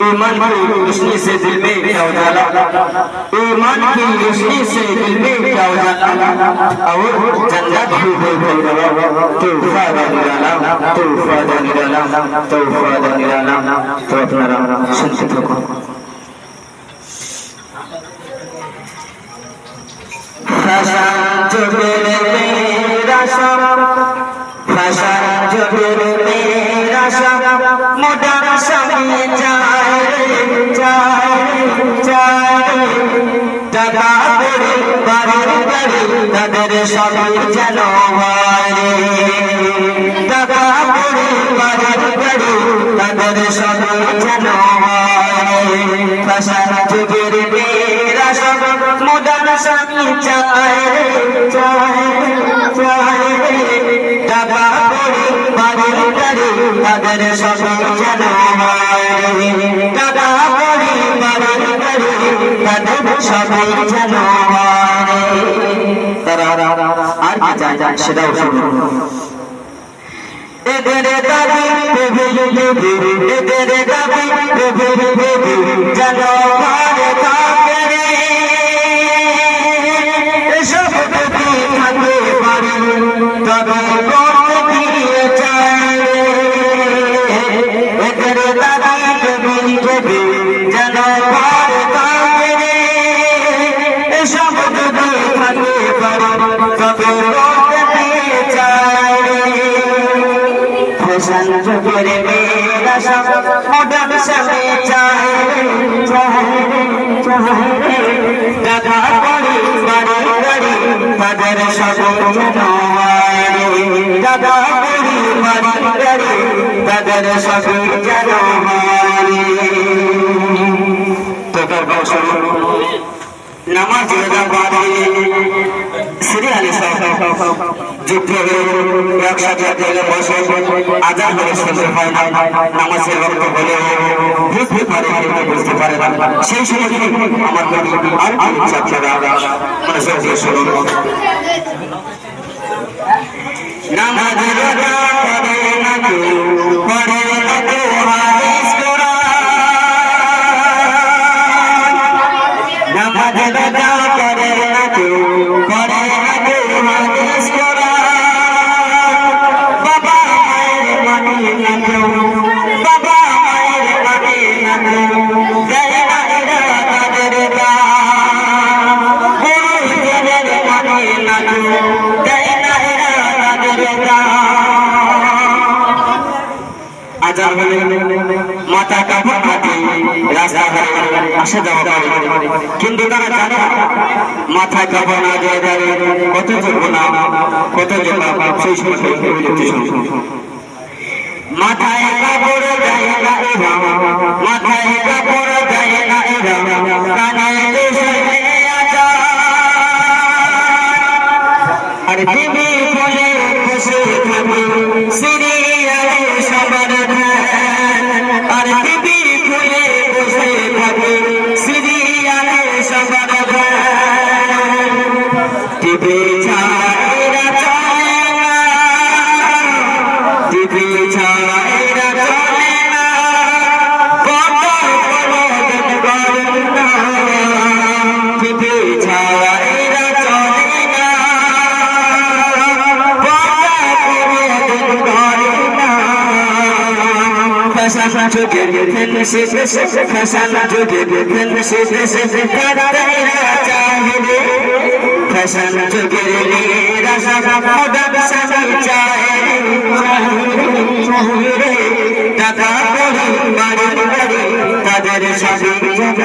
ईमान की रोशनी से दिल में क्या उजाला, ईमान की रोशनी से दिल में क्या उजाला, और जन्नत भी बोल तोहफा निराला, तोहफा निराला, तोहफा निराला। तो अपना सुनते थको। फैशन जो मेरा शाम, फैशन जो मेरा शाम, मॉडर्न समय টাকা পড়ে বাড়ির গাড়ি তাদের সবই যেন টাকা পড়ে বাড়ির গাড়ি তাদের সবই যেন ফ্যাশন যুগের মেয়েরা সব মডার্ন স্বামী চায় টাকা পড়ে বাড়ির গাড়ি তাদের সবই যেন টাকা পড়ে বাড়ির গাড়ি তাদের সবই যেন তারা আর কি চায় সেটাও শুনুন। এদের দাবি এদের দাবি যেন ঘরে থাকে এসব দাবি থাকে পারে তবে করতে দিয়ে চায় এদের দাবি যেন ঘরে থাকে এসব দাবি থাকে পারে তবে করতে দিয়ে চায় ফ্যাশন যুগের মেয়েরা সব মডার্ন স্বামী চায় টাকা পড়ে বাড়ি গাড়ি তাদের সবই যেন টাকা পড়ে বাড়ি গাড়ি তাদের সবই যেন নামাজ সিরিয়ালি যুদ্ধ একসাথে বসে আজান হলে শুনতে হয় না, নামাজের রক্ত হলে বুঝতে পারে বুঝতে পারে না। সেই সময় আমার আর ছাত্ররা মানে সহজে শুনুন। নামাজের পড়ে না কেউ পড়ে না কেউ হাদিস কোরআন, নামাজের পড়ে না কেউ পড়ে না কেউ হাদিস কোরআন, বাবা মায়ের মানে না কেউ বাবা মায়ের মানে না কেউ দেয় না এরা তাদের দাম, গুরুজনের মানে না কেউ দেয় না এরা তাদের দাম। আজান হলে মাথা কাপড় কাটে রাস্তাঘাটে আসা যাওয়া করে, কিন্তু তারা জানে মাথায় কাপড় না দিয়ে দেয় কত যোগ্য না কত যোগ্য সেই সময় মাথায় কাপড় দেয় না এরা, মাথায় কাপড় দেয় না এরা, কানায় আর টিভি বলে বসে থাকে সিরিয়ালে সবার ধ্যান, আর টিভি খুলে বসে থাকে সিরিয়ালে সবার ধ্যান, টিভি ছাড়া এরা চলে না, টিভি ছাড়া এরা চলে না, কত প্রলোভন করে না, টিভি ছাড়া এরা চলে না, ফ্যাশন যুগের ফ্যাশন যুগের চাহিদে, ফ্যাশন যুগের মেয়েরা সব মডার্ন স্বামী চায় টাকা পড়ে বাড়ি গাড়ি তাদের সবই যেন